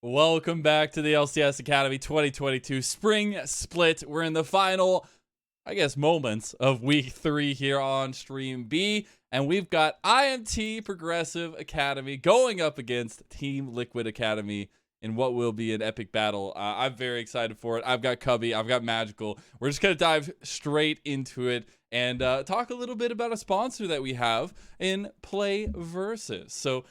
Welcome back to the LCS Academy 2022 Spring Split. We're in the final, moments of week 3 here on Stream B. And we've got IMT Progressive Academy going up against Team Liquid Academy in what will be an epic battle. I'm very excited for it. I've got Cubby, I've got Magical. We're just going to dive straight into it and talk a little bit about a sponsor that we have in Play Versus. So,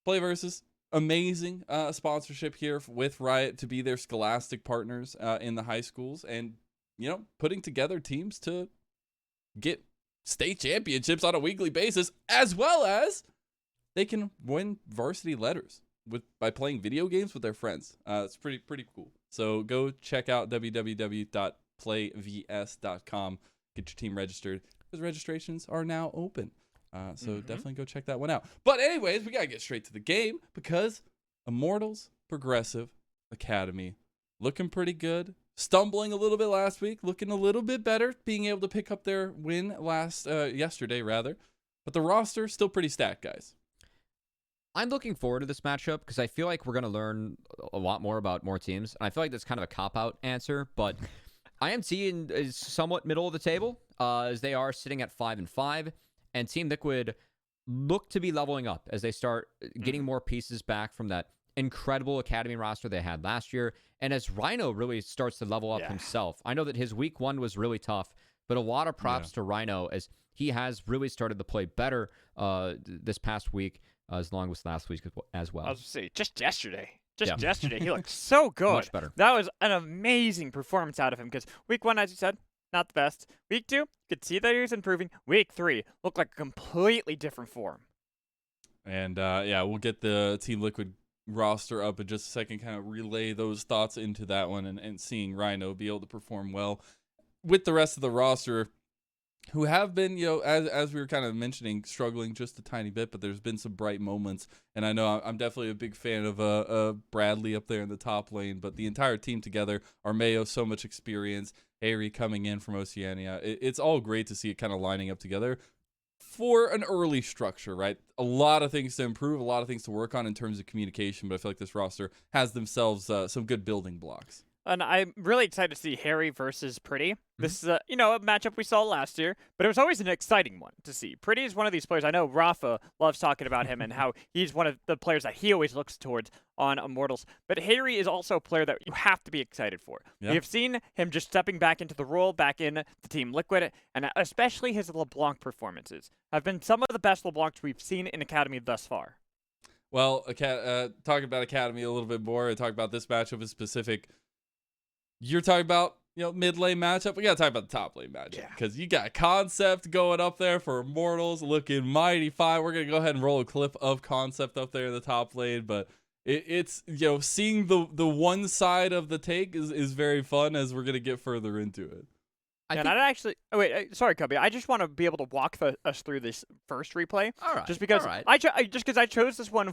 Play Versus, amazing sponsorship here with Riot to be their scholastic partners in the high schools, and putting together teams to get state championships on a weekly basis, as well as they can win varsity letters by playing video games with their friends. It's pretty cool. So go check out www.playvs.com, get your team registered, because registrations are now open. So definitely go check that one out. But anyways, we got to get straight to the game because Immortals Progressive Academy looking pretty good. Stumbling a little bit last week, looking a little bit better, being able to pick up their win yesterday rather. But the roster still pretty stacked, guys. I'm looking forward to this matchup because I feel like we're going to learn a lot more about more teams. And I feel like that's kind of a cop-out answer, but IMT is somewhat middle of the table as they are sitting at 5-5. And Team Liquid look to be leveling up as they start getting more pieces back from that incredible academy roster they had last year. And as Rhino really starts to level up himself. I know that his week 1 was really tough, but a lot of props to Rhino as he has really started to play better this past week, as long as last week as well. I was going to say, just yesterday. Yesterday, he looked so good. Much better. That was an amazing performance out of him because week 1, as you said, not the best. Week 2, you could see that he was improving. Week 3 looked like a completely different form. And we'll get the Team Liquid roster up in just a second, kind of relay those thoughts into that one, and seeing Rhino be able to perform well with the rest of the roster, who have been, as we were kind of mentioning, struggling just a tiny bit, but there's been some bright moments. And I know I'm definitely a big fan of Bradley up there in the top lane, but the entire team together, Armeo, so much experience, Harry coming in from Oceania. It's all great to see it kind of lining up together for an early structure, right? A lot of things to improve, a lot of things to work on in terms of communication, but I feel like this roster has themselves some good building blocks. And I'm really excited to see Harry versus Pretty. This is a matchup we saw last year, but it was always an exciting one to see. Pretty is one of these players. I know Rafa loves talking about him and how he's one of the players that he always looks towards on Immortals. But Harry is also a player that you have to be excited for. Yeah. We have seen him just stepping back into the role, back in the Team Liquid, and especially his LeBlanc performances have been some of the best LeBlancs we've seen in Academy thus far. Well, talking about Academy a little bit more, and talk about this matchup in specific. You're talking about, mid lane matchup. We got to talk about the top lane matchup because you got Concept going up there for Immortals, looking mighty fine. We're going to go ahead and roll a clip of Concept up there in the top lane, but it's seeing the one side of the take is very fun as we're going to get further into it. Sorry, Cubby. I just want to be able to walk us through this first replay. All right. Just because I chose this one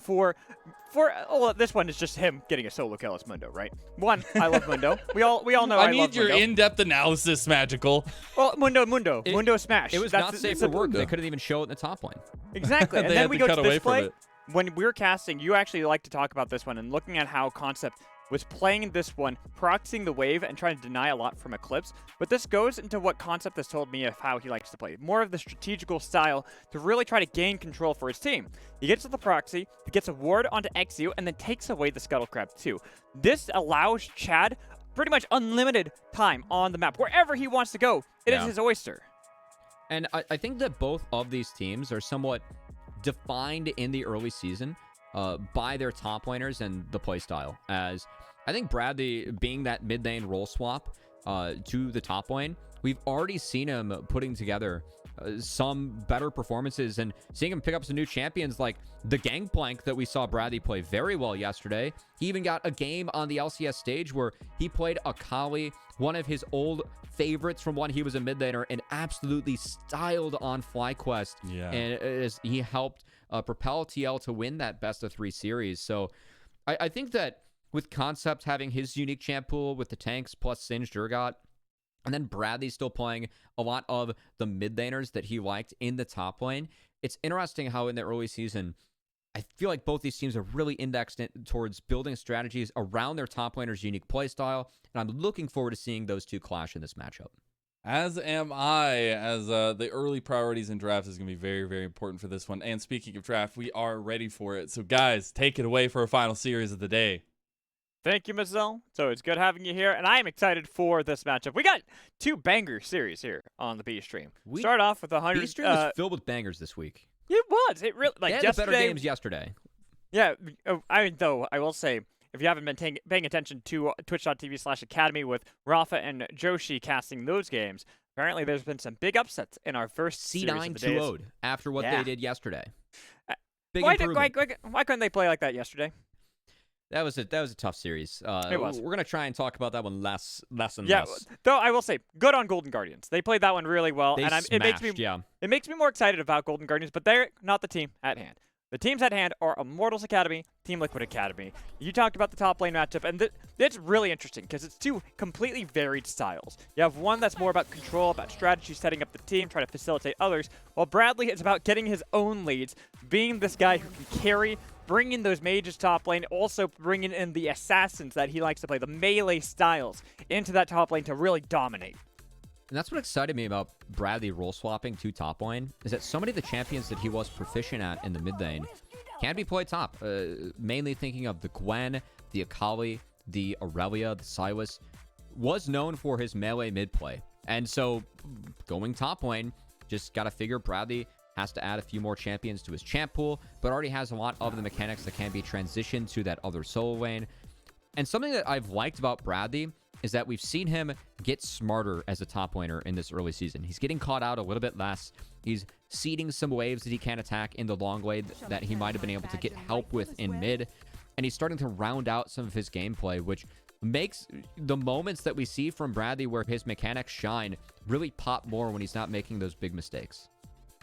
this one is just him getting a solo kill as Mundo, right? One, I love Mundo. We all know I love Mundo. I need your in-depth analysis, Magical. Well, Mundo smash. It was not safe for work. They couldn't even show it in the top lane. Exactly. And They then had we to go cut to away this from play. it. When we're casting, you actually like to talk about this one and looking at how Concept was playing this one, proxying the wave and trying to deny a lot from Eclipse. But this goes into what Concept has told me of how he likes to play. More of the strategical style to really try to gain control for his team. He gets to the proxy, he gets a ward onto Exu, and then takes away the Scuttle Crab too. This allows Chad pretty much unlimited time on the map. Wherever he wants to go, it is his oyster. And I think that both of these teams are somewhat defined in the early season by their top laners and the playstyle. As I think Bradley being that mid lane role swap to the top lane, we've already seen him putting together some better performances and seeing him pick up some new champions like the Gangplank that we saw Bradley play very well yesterday. He even got a game on the LCS stage where he played Akali, one of his old favorites from when he was a mid laner, and absolutely styled on FlyQuest. Yeah. And as he helped propel TL to win that best of 3 series. So I think that with Concept having his unique champ pool with the tanks plus Singed Durgot, and then Bradley still playing a lot of the mid laners that he liked in the top lane, it's interesting how in the early season I feel like both these teams are really indexed towards building strategies around their top laner's unique playstyle, and I'm looking forward to seeing those two clash in this matchup. As am I, as the early priorities in draft is going to be very, very important for this one. And speaking of draft, we are ready for it. So, guys, take it away for our final series of the day. Thank you, Mazel. So it's good having you here, and I am excited for this matchup. We got 2 banger series here on the B stream. Start off with 100. B stream was filled with bangers this week. It was. It really like they had yesterday. The better games yesterday. Yeah, I will say, if you haven't been paying attention to twitch.tv/academy with Rafa and Joshi casting those games, apparently there's been some big upsets in our first C9 2-0'd after what they did yesterday. Why couldn't they play like that yesterday? That was a tough series. It was. We're gonna try and talk about that one less and less. Though I will say, good on Golden Guardians. They played that one really well, it makes me more excited about Golden Guardians. But they're not the team at hand. The teams at hand are Immortals Academy, Team Liquid Academy. You talked about the top lane matchup, and it's really interesting because it's 2 completely varied styles. You have one that's more about control, about strategy, setting up the team, trying to facilitate others, while Bradley is about getting his own leads, being this guy who can carry, bringing those mages top lane, also bringing in the assassins that he likes to play, the melee styles, into that top lane to really dominate. And that's what excited me about Bradley role swapping to top lane, is that so many of the champions that he was proficient at in the mid lane can be played top. Mainly thinking of the Gwen, the Akali, the Aurelia, the Silas, was known for his melee mid play. And so going top lane, just got to figure Bradley has to add a few more champions to his champ pool, but already has a lot of the mechanics that can be transitioned to that other solo lane. And something that I've liked about Bradley is that we've seen him get smarter as a top laner in this early season. He's getting caught out a little bit less. He's seeding some waves that he can attack in the long lane that he might have been able to get help with in mid. And he's starting to round out some of his gameplay, which makes the moments that we see from Bradley where his mechanics shine really pop more when he's not making those big mistakes.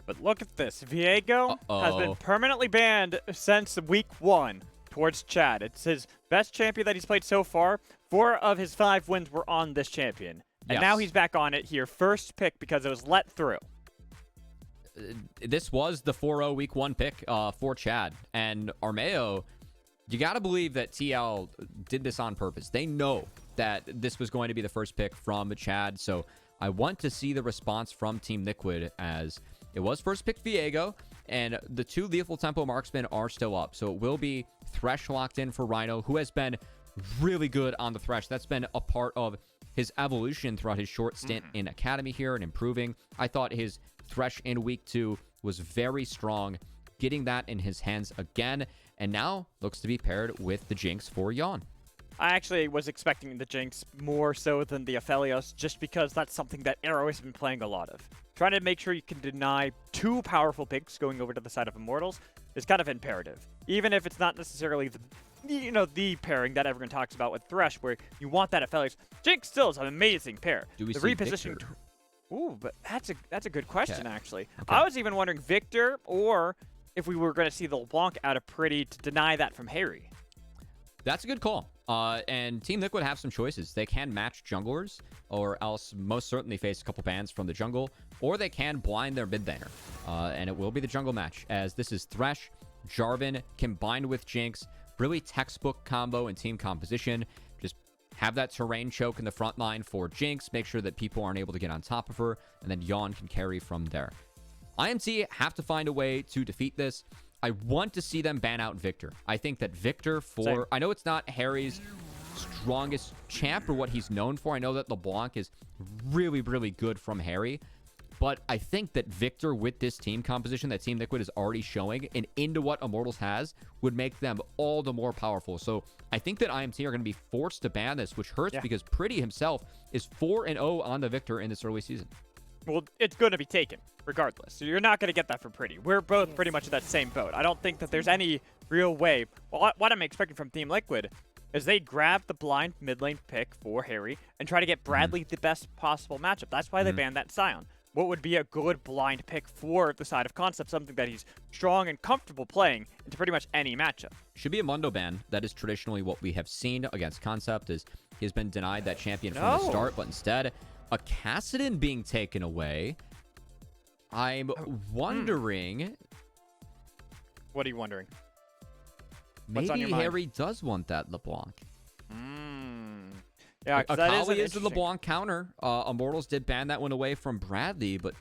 But look at this. Viego has been permanently banned since week 1 towards Chad. It's his best champion that he's played so far. 4 of his 5 wins were on this champion. And now he's back on it here. First pick because it was let through. This was the 4-0 week 1 pick for Chad. And Armeo, you got to believe that TL did this on purpose. They know that this was going to be the first pick from Chad. So I want to see the response from Team Liquid, as it was first pick Viego, and the 2 lethal tempo marksmen are still up. So it will be Thresh locked in for Rhino, who has been really good on the Thresh. That's been a part of his evolution throughout his short stint in Academy here and improving. I thought his Thresh in week 2 was very strong, getting that in his hands again, and now looks to be paired with the Jinx for Yawn. I actually was expecting the Jinx more so than the Aphelios, just because that's something that Arrow has been playing a lot of. Trying to make sure you can deny 2 powerful picks going over to the side of Immortals is kind of imperative. Even if it's not necessarily the pairing that everyone talks about with Thresh, where you want that Aphelios. Jinx still is an amazing pair. Do we the see repositioning? Victor? Ooh, but that's a good question, actually. Okay. I was even wondering Victor, or if we were going to see the LeBlanc out of Pretty to deny that from Harry. That's a good call. And Team Liquid have some choices. They can match junglers, or else most certainly face a couple bans from the jungle, or they can blind their mid laner. And it will be the jungle match, as this is Thresh, Jarvan, combined with Jinx. Really textbook combo and team composition. Just have that terrain choke in the front line for Jinx, make sure that people aren't able to get on top of her, and then Yawn can carry from there. IMT have to find a way to defeat this. I want to see them ban out Victor. I think that Victor Same. I know it's not Harry's strongest champ or what he's known for. I know that LeBlanc is really, really good from Harry. But I think that Victor, with this team composition that Team Liquid is already showing and into what Immortals has, would make them all the more powerful. So I think that IMT are going to be forced to ban this, which hurts because Pretty himself is 4-0 on the Victor in this early season. Well, it's going to be taken, regardless. So you're not going to get that for Pretty. We're both pretty much in that same boat. I don't think that there's any real way. Well, what I'm expecting from Team Liquid is they grab the blind mid lane pick for Harry and try to get Bradley the best possible matchup. That's why they banned that Scion. What would be a good blind pick for the side of Concept, something that he's strong and comfortable playing into pretty much any matchup. Should be a Mundo ban. That is traditionally what we have seen against Concept, is he's been denied that champion from the start, but instead a Kassadin being taken away. I'm wondering... What are you wondering? What's on your maybe mind? Harry does want that LeBlanc. Yeah, 'cause that is Akali is the interesting. LeBlanc counter. Immortals did ban that one away from Bradley, but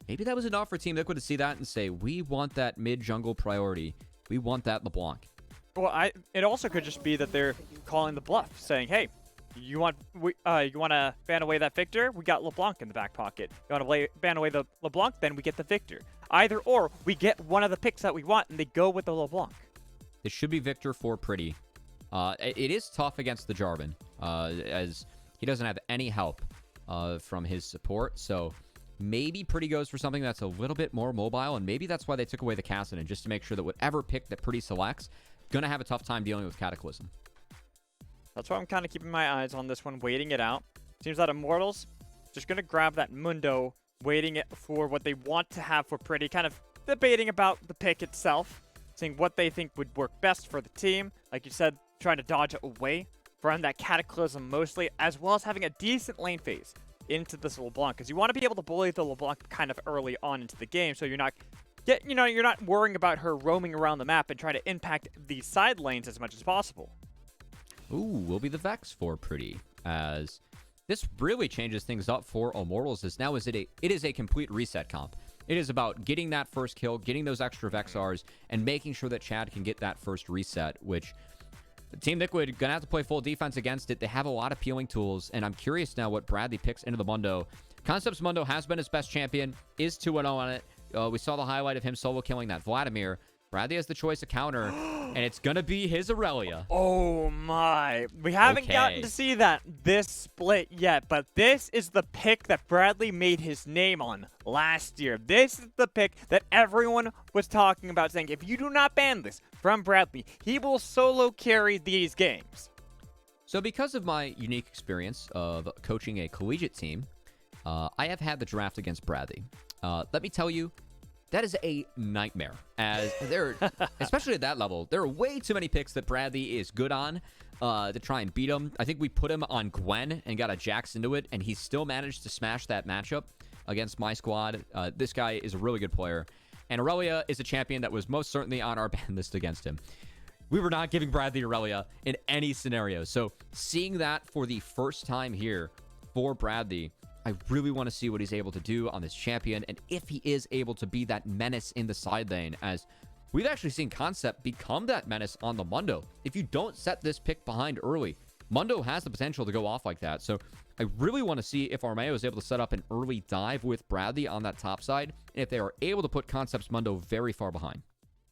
maybe that was enough for Team Liquid to see that and say, we want that mid-jungle priority. We want that LeBlanc. Well, it also could just be that they're calling the bluff, saying, "Hey, you want to ban away that Victor? We got LeBlanc in the back pocket. You want to ban away the LeBlanc? Then we get the Victor. Either or, we get one of the picks that we want, and they go with the LeBlanc." It should be Victor for Pretty. It is tough against the Jarvan, as he doesn't have any help from his support. So maybe Pretty goes for something that's a little bit more mobile, and maybe that's why they took away the Kassadin, just to make sure that whatever pick that Pretty selects, gonna have a tough time dealing with Cataclysm. That's why I'm kind of keeping my eyes on this one, waiting it out. Seems that Immortals just going to grab that Mundo, waiting it for what they want to have for Pretty, kind of debating about the pick itself, seeing what they think would work best for the team. Like you said, trying to dodge away from that Cataclysm mostly, as well as having a decent lane phase into this LeBlanc, because you want to be able to bully the LeBlanc kind of early on into the game, so you're not you're not worrying about her roaming around the map and trying to impact the side lanes as much as possible. Ooh, will be the Vex for Pretty, as this really changes things up for Immortals, as now it is a complete reset comp. It is about getting that first kill, getting those extra Vexars, and making sure that Chad can get that first reset, which Team Liquid gonna have to play full defense against it. They have a lot of peeling tools, and I'm curious now what Bradley picks into the Mundo. Concepts Mundo has been his best champion, is 2-0 on it. We saw the highlight of him solo killing that Vladimir. Bradley has the choice of counter, and it's going to be his Aurelia. Oh my. We haven't gotten to see that this split yet, but this is the pick that Bradley made his name on last year. This is the pick that everyone was talking about, saying if you do not ban this from Bradley, he will solo carry these games. So because of my unique experience of coaching a collegiate team, I have had the draft against Bradley. Let me tell you, that is a nightmare, as there, especially at that level, there are way too many picks that Bradley is good on to try and beat him. I think we put him on Gwen and got a Jax into it, and he still managed to smash that matchup against my squad. This guy is a really good player, and Aurelia is a champion that was most certainly on our ban list against him. We were not giving Bradley Aurelia in any scenario, so seeing that for the first time here for Bradley, I really want to see what he's able to do on this champion, and if he is able to be that menace in the side lane, as we've actually seen Concept become that menace on the Mundo. If you don't set this pick behind early, Mundo has the potential to go off like that. So I really want to see if Armeo is able to set up an early dive with Bradley on that top side, and if they are able to put Concept's Mundo very far behind.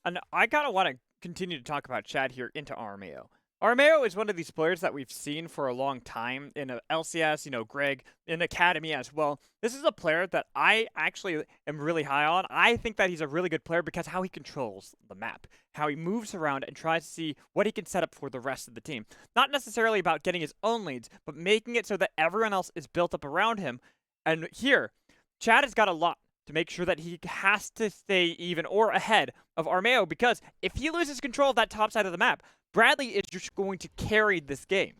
And I kind of want to continue to talk about Chad here into Armeo. Armeo is one of these players that we've seen for a long time in LCS, Greg, in Academy as well. This is a player that I actually am really high on. I think that he's a really good player because how he controls the map, how he moves around and tries to see what he can set up for the rest of the team. Not necessarily about getting his own leads, but making it so that everyone else is built up around him. And here, Chad has got a lot to make sure that he has to stay even or ahead of Armeo, because if he loses control of that top side of the map, Bradley is just going to carry this game.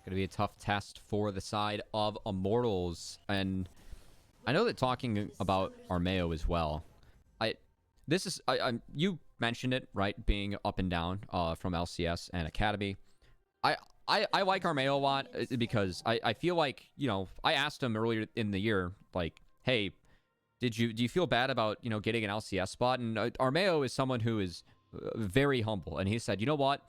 Going to be a tough test for the side of Immortals. And I know that talking about Armeo as well, you mentioned it, right? Being up and down from LCS and Academy. I like Armeo a lot because I feel like, I asked him earlier in the year, like, hey, do you feel bad about, getting an LCS spot? And Armeo is someone who is very humble, and he said, you know what,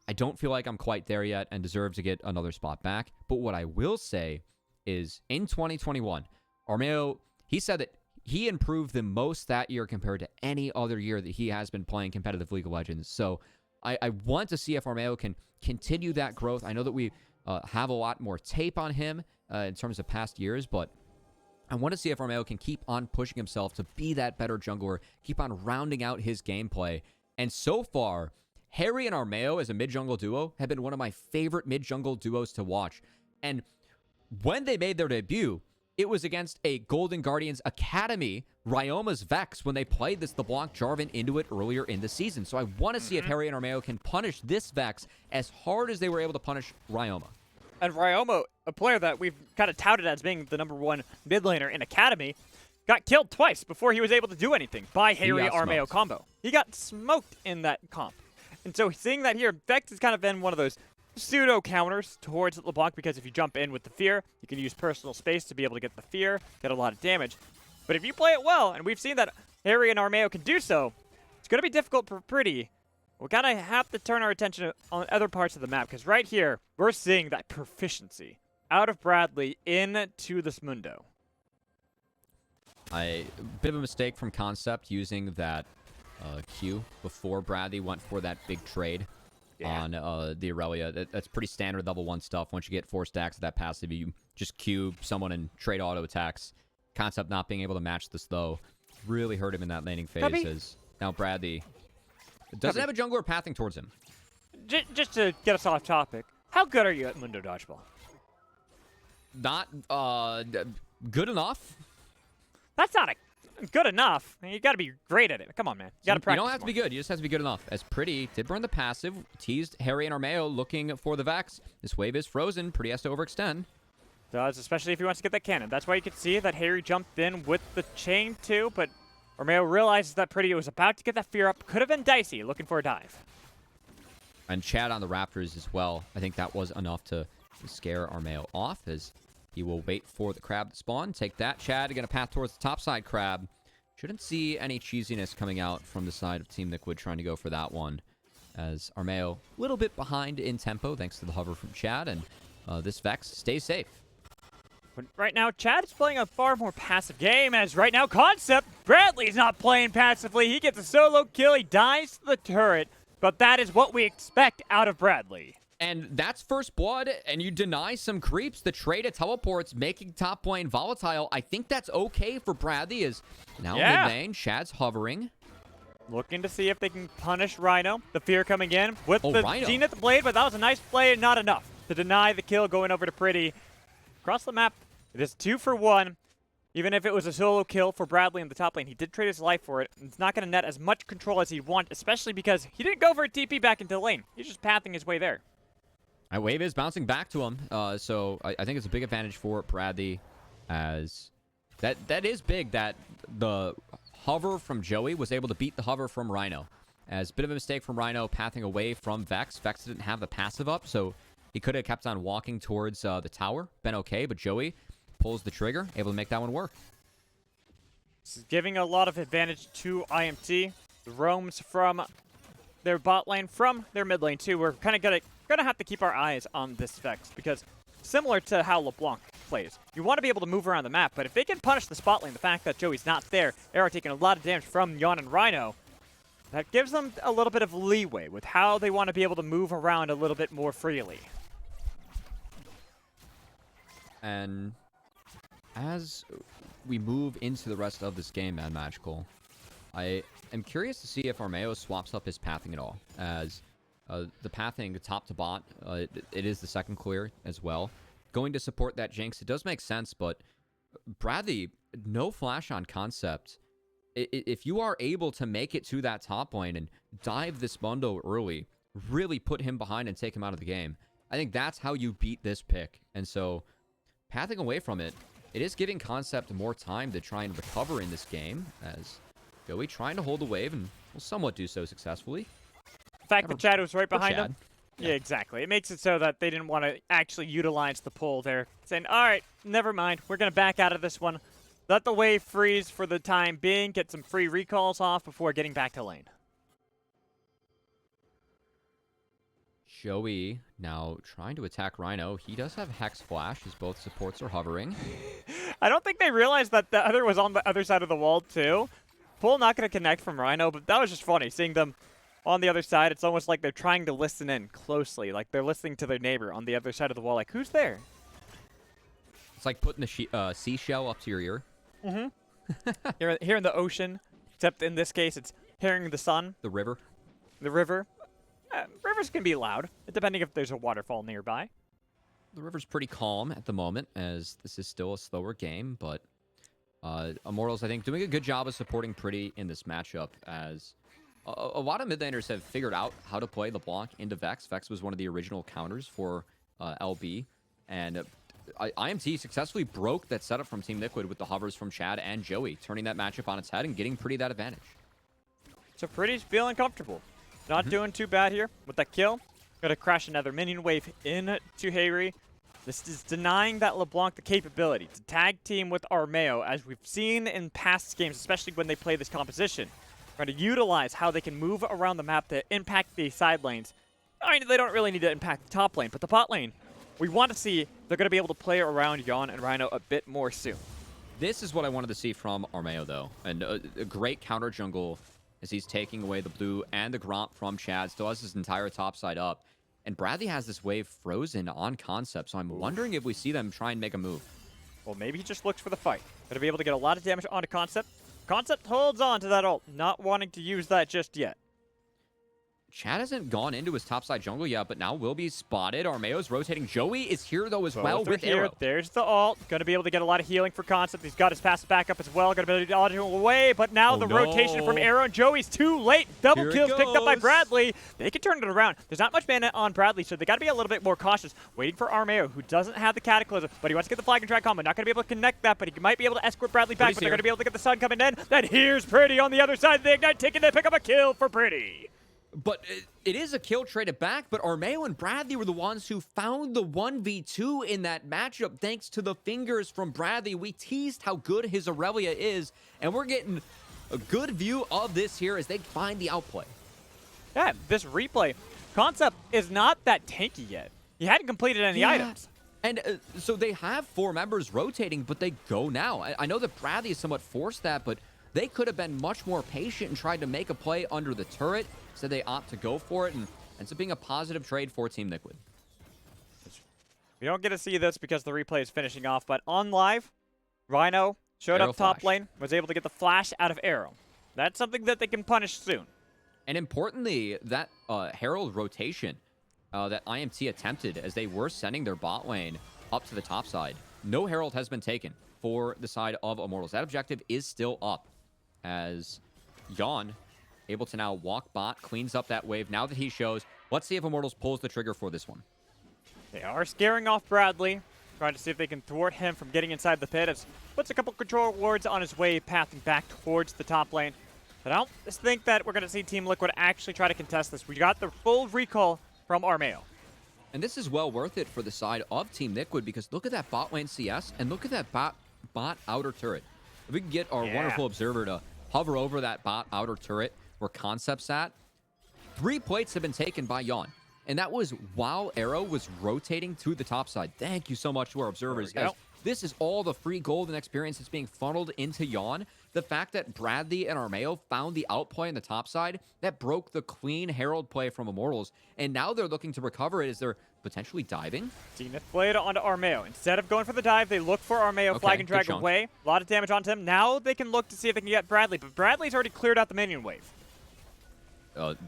I don't feel like I'm quite there yet and deserve to get another spot back. But what I will say is in 2021, Armeo, he said that he improved the most that year compared to any other year that he has been playing competitive League of Legends. So I want to see if Armeo can continue that growth. I know that we have a lot more tape on him in terms of past years, but I want to see if Armeo can keep on pushing himself to be that better jungler, keep on rounding out his gameplay. And so far, Harry and Armeo as a mid-jungle duo have been one of my favorite mid-jungle duos to watch. And when they made their debut, it was against a Golden Guardians Academy, Ryoma's Vex, when they played this LeBlanc Jarvan into it earlier in the season. So I want to see if Harry and Armeo can punish this Vex as hard as they were able to punish Ryoma. And Ryoma, a player that we've kind of touted as being the #1 mid laner in Academy, got killed twice before he was able to do anything by Harry Armeo combo. He got smoked in that comp. And so seeing that here, Vex has kind of been one of those pseudo counters towards LeBlanc, because if you jump in with the fear, you can use personal space to be able to get the fear, get a lot of damage. But if you play it well, and we've seen that Harry and Armeo can do so, it's going to be difficult for Pretty. We're going to have to turn our attention on other parts of the map, because right here, we're seeing that proficiency out of Bradley into this Mundo. A bit of a mistake from Concept using that Q before Bradley went for that big trade on the Aurelia. That's pretty standard level 1 stuff. Once you get 4 stacks of that passive, you just Q someone and trade auto attacks. Concept not being able to match this, though, really hurt him in that laning phase. As now Bradley doesn't have a jungler pathing towards him. Just to get us off topic, how good are you at Mundo Dodgeball? Not good enough. That's not good enough. I mean, you got to be great at it. Come on, man. You got to practice. You don't have to be good. You just have to be good enough. As Pretty did burn the passive, teased Harry and Armeo looking for the Vex. This wave is frozen. Pretty has to overextend. Does, especially if he wants to get that cannon. That's why you could see that Harry jumped in with the chain too, but Armeo realizes that Pretty was about to get that fear up. Could have been dicey, looking for a dive. And Chad on the Raptors as well. I think that was enough to scare Armeo off, as he will wait for the crab to spawn. Take that, Chad. Going to path towards the top side crab. Shouldn't see any cheesiness coming out from the side of Team Liquid trying to go for that one. As Armeo a little bit behind in tempo thanks to the hover from Chad. And this Vex stays safe. But right now, Chad is playing a far more passive game, as right now, Concept, Bradley's not playing passively. He gets a solo kill. He dies to the turret. But that is what we expect out of Bradley. And that's first blood, and you deny some creeps. The trade of teleports, making top lane volatile. I think that's okay for Bradley, as now mid lane, Chad's hovering. Looking to see if they can punish Rhino. The fear coming in with the Rhino. Zenith Blade, but that was a nice play and not enough to deny the kill going over to Pretty. Across the map, it is 2 for 1. Even if it was a solo kill for Bradley in the top lane, he did trade his life for it. It's not going to net as much control as he'd want, especially because he didn't go for a TP back into the lane. He's just pathing his way there. Wave is bouncing back to him, so I think it's a big advantage for Bradley, as that is big that the hover from Joey was able to beat the hover from Rhino. As a bit of a mistake from Rhino pathing away from Vex. Vex didn't have the passive up, so he could have kept on walking towards the tower. Been okay, but Joey pulls the trigger, able to make that one work. This is giving a lot of advantage to IMT. The roams from their bot lane, from their mid lane too. We're kind of gonna have to keep our eyes on this Vex, because similar to how LeBlanc plays, you want to be able to move around the map, but if they can punish the spot lane, the fact that Joey's not there, Arrow taking a lot of damage from Yon and Rhino, that gives them a little bit of leeway with how they want to be able to move around a little bit more freely. And as we move into the rest of this game, Mad Magical, I am curious to see if Armeo swaps up his pathing at all, as the pathing top to bot, it is the second clear as well. Going to support that Jinx, it does make sense, but Bradley, no flash on Concept. If you are able to make it to that top lane and dive this bundle early, really put him behind and take him out of the game, I think that's how you beat this pick. And so, pathing away from it, it is giving Concept more time to try and recover in this game, as Joey trying to hold the wave and will somewhat do so successfully. The fact that Chad was right behind Chad. him. Yeah, exactly. It makes it so that they didn't want to actually utilize the pull there. Saying, all right, never mind. We're going to back out of this one. Let the wave freeze for the time being. Get some free recalls off before getting back to lane. Joey now trying to attack Rhino. He does have Hex Flash, as both supports are hovering. I don't think they realized that the other was on the other side of the wall, too. Pull not going to connect from Rhino, but that was just funny. Seeing them on the other side, it's almost like they're trying to listen in closely. Like they're listening to their neighbor on the other side of the wall. Like, who's there? It's like putting the seashell up to your ear. Mm-hmm. here in the ocean, except in this case, it's hearing the sun. The river. The river. Rivers can be loud, depending if there's a waterfall nearby. The river's pretty calm at the moment, as this is still a slower game, but Immortals, I think, doing a good job of supporting Pretty in this matchup, as a lot of mid laners have figured out how to play LeBlanc into Vex. Vex was one of the original counters for LB, and IMT successfully broke that setup from Team Liquid with the hovers from Chad and Joey, turning that matchup on its head and getting Pretty that advantage. So Pretty's feeling comfortable. Not doing too bad here with that kill. Gonna crash another minion wave into Harry. This is denying that LeBlanc the capability to tag team with Armeo, as we've seen in past games, especially when they play this composition. Trying to utilize how they can move around the map to impact the side lanes. I mean, they don't really need to impact the top lane, but the bot lane, we want to see they're going to be able to play around Yon and Rhino a bit more soon. This is what I wanted to see from Armeo, though. And a great counter jungle as he's taking away the blue and the Gromp from Chad. Still has his entire top side up. And Bradley has this wave frozen on concept, so I'm wondering if we see them try and make a move. Well, maybe he just looks for the fight. Going to be able to get a lot of damage onto Concept. Concept holds on to that ult, not wanting to use that just yet. Chad hasn't gone into his topside jungle yet, but now will be spotted. Armeo's rotating. Joey is here, though, as well with here. Arrow. There's the ult. Going to be able to get a lot of healing for Concept. He's got his passive back up as well. Going to be able to dodge him away, but now the rotation from Arrow and Joey's too late. Double kills picked up by Bradley. They can turn it around. There's not much mana on Bradley, so they got to be a little bit more cautious. Waiting for Armeo, who doesn't have the Cataclysm, but he wants to get the flag and drag combo. Not going to be able to connect that, but he might be able to escort Bradley back, but they're going to be able to get the sun coming in. Then here's Pretty on the other side of the Ignite, taking to pick up a kill for Pretty. But it is a kill traded back, but Armeo and Bradley were the ones who found the 1v2 in that matchup thanks to the fingers from Bradley. We teased how good his Aurelia is, and we're getting a good view of this here as they find the outplay. Yeah, this replay. Concept is not that tanky yet. He hadn't completed any items. And so they have 4 members rotating, but they go now. I know that Bradley has somewhat forced that, but they could have been much more patient and tried to make a play under the turret. So they opt to go for it, and ends up being a positive trade for Team Liquid. We don't get to see this because the replay is finishing off, but on live, Rhino showed Arrow up top flash. lane, was able to get the flash out of Arrow. That's something that they can punish soon. And importantly, that Herald rotation that IMT attempted as they were sending their bot lane up to the top side. No Herald has been taken for the side of Immortals. That objective is still up as Yon able to now walk bot, cleans up that wave. Now that he shows, let's see if Immortals pulls the trigger for this one. They are scaring off Bradley, trying to see if they can thwart him from getting inside the pit. As puts a couple control wards on his way, pathing back towards the top lane. But I don't think that we're going to see Team Liquid actually try to contest this. We got the full recall from Armeo. And this is well worth it for the side of Team Liquid because look at that bot lane CS and look at that bot outer turret. If we can get our wonderful observer to hover over that bot outer turret where Concept's at, 3 plates have been taken by Yon. And that was while Arrow was rotating to the top side. Thank you so much to our observers. As this is all the free gold and experience that's being funneled into Yon. The fact that Bradley and Armeo found the outplay on the top side, that broke the clean Herald play from Immortals. And now they're looking to recover it as they're potentially diving. Zenith played onto Armeo. Instead of going for the dive, they look for Armeo, flag and drag away. A lot of damage onto him. Now they can look to see if they can get Bradley, but Bradley's already cleared out the minion wave.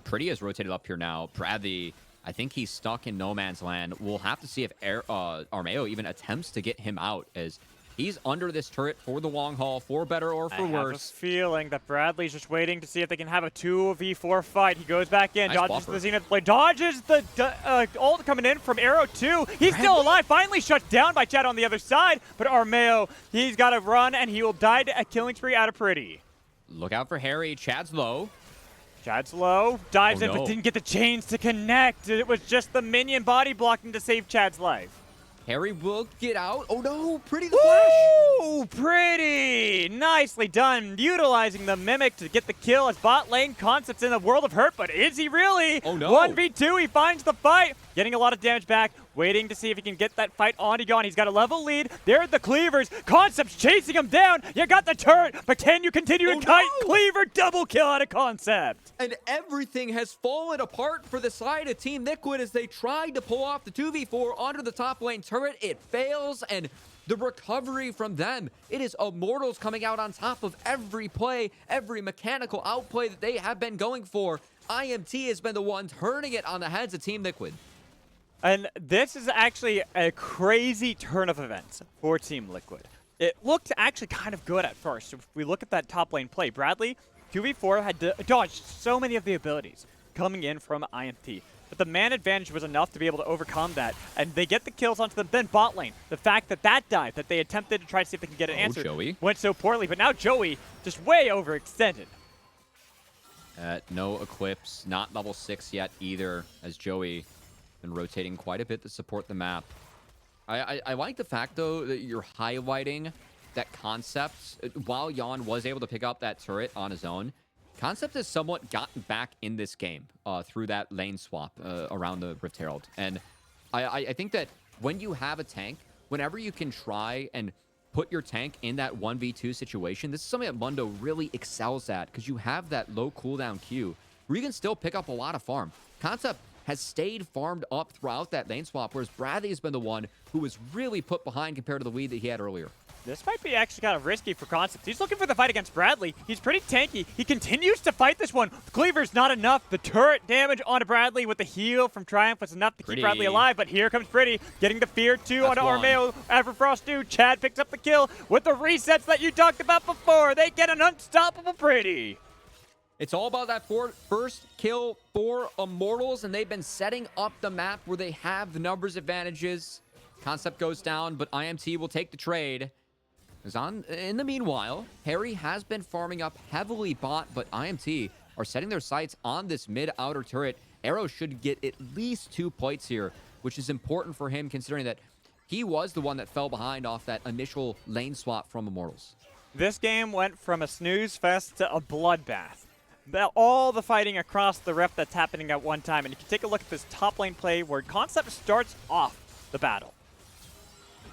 Pretty has rotated up here now. Bradley, I think he's stuck in no man's land. We'll have to see if Armeo even attempts to get him out as he's under this turret for the long haul, for better or for worse. I have a feeling that Bradley's just waiting to see if they can have a 2v4 fight. He goes back in, dodges the Zenith blade, dodges the ult coming in from Arrow 2. He's still alive, finally shut down by Chad on the other side, but Armeo, he's got to run and he will die to a killing spree out of Pretty. Look out for Harry. Chad's low. Chad's low, dives in, but didn't get the chains to connect. It was just the minion body blocking to save Chad's life. Harry will get out. Oh no, Pretty the flash. Ooh, Pretty! Nicely done, utilizing the Mimic to get the kill as bot lane Concept's in the world of hurt, but is he really? Oh no. 1v2, he finds the fight, getting a lot of damage back, waiting to see if he can get that fight on Yon. He's got a level lead. There are the cleavers. Concept's chasing him down. You got the turret, but can you continue to kite? Cleaver double kill out of Concept. And everything has fallen apart for the side of Team Liquid as they tried to pull off the 2v4 onto the top lane turret. It fails, and the recovery from them, it is Immortals coming out on top of every play, every mechanical outplay that they have been going for. IMT has been the one turning it on the heads of Team Liquid. And this is actually a crazy turn of events for Team Liquid. It looked actually kind of good at first. If we look at that top lane play, Bradley, 2v4, had dodged so many of the abilities coming in from IMT. But the man advantage was enough to be able to overcome that. And they get the kills onto them. Then bot lane, the fact that that dive that they attempted to try to see if they can get an answer Joey went so poorly. But now Joey just way overextended. No Eclipse, not level 6 yet either, as Joey been rotating quite a bit to support the map. I like the fact, though, that you're highlighting that Concept, while Yon was able to pick up that turret on his own, Concept has somewhat gotten back in this game through that lane swap around the Rift Herald. And I think that when you have a tank, whenever you can try and put your tank in that 1v2 situation, this is something that Mundo really excels at, because you have that low cooldown Q where you can still pick up a lot of farm. Concept has stayed farmed up throughout that lane swap, whereas Bradley has been the one who was really put behind compared to the lead that he had earlier. This might be actually kind of risky for Concept. He's looking for the fight against Bradley. He's pretty tanky. He continues to fight this one. The Cleaver's not enough. The turret damage onto Bradley with the heal from Triumph was enough to keep Bradley alive. But here comes Pretty, getting the Fear 2 onto Armeo. Everfrost 2. Chad picks up the kill with the resets that you talked about before. They get an unstoppable Pretty. It's all about that first kill for Immortals, and they've been setting up the map where they have the numbers advantages. Concept goes down, but IMT will take the trade. In the meanwhile, Harry has been farming up heavily bot, but IMT are setting their sights on this mid-outer turret. Arrow should get at least 2 plates here, which is important for him considering that he was the one that fell behind off that initial lane swap from Immortals. This game went from a snooze fest to a bloodbath. All the fighting across the Rift that's happening at one time, and you can take a look at this top lane play where Concept starts off the battle.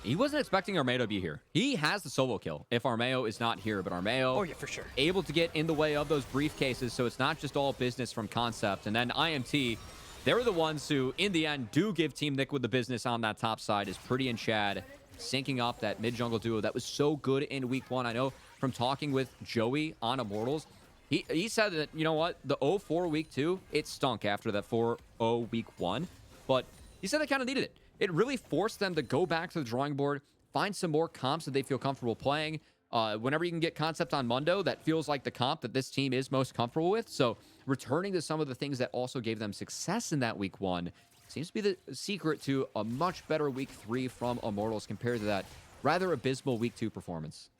He wasn't expecting Armeo to be here. He has the solo kill if Armeo is not here, but Armeo, oh yeah, for sure, able to get in the way of those briefcases, so it's not just all business from Concept. And then IMT, they're the ones who, in the end, do give Team Liquid the business on that top side, is Pretty and Chad syncing up that mid-jungle duo that was so good in week 1. I know from talking with Joey on Immortals, he said that, you know what, the 0-4 week 2, it stunk after that 4-0 week 1, but he said they kind of needed it. It really forced them to go back to the drawing board, find some more comps that they feel comfortable playing. Whenever you can get Concept on Mundo, that feels like the comp that this team is most comfortable with. So returning to some of the things that also gave them success in that week 1 seems to be the secret to a much better week 3 from Immortals compared to that rather abysmal week 2 performance.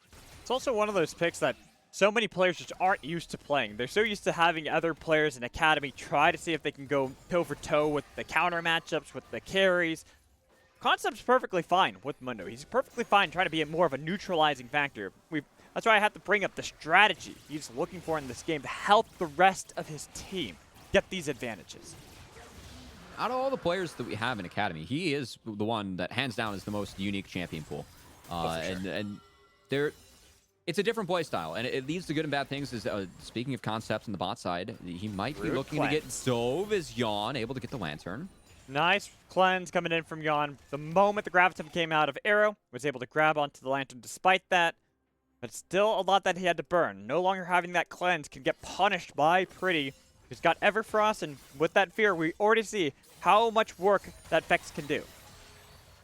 It's also one of those picks that so many players just aren't used to playing. They're so used to having other players in Academy try to see if they can go toe-for-toe with the counter matchups, with the carries. Concept's perfectly fine with Mundo. He's perfectly fine trying to be more of a neutralizing factor. That's why I have to bring up the strategy he's looking for in this game to help the rest of his team get these advantages. Out of all the players that we have in Academy, he is the one that hands down is the most unique champion pool. And it's a different play style, and it leads to good and bad things. Speaking of Concepts on the bot side, he might be looking to get Dove as Yon, able to get the Lantern. Nice cleanse coming in from Yon. The moment the Gravitum came out of Arrow, was able to grab onto the Lantern despite that. But still a lot that he had to burn. No longer having that cleanse can get punished by Pretty. He's got Everfrost, and with that Fear, we already see how much work that Vex can do.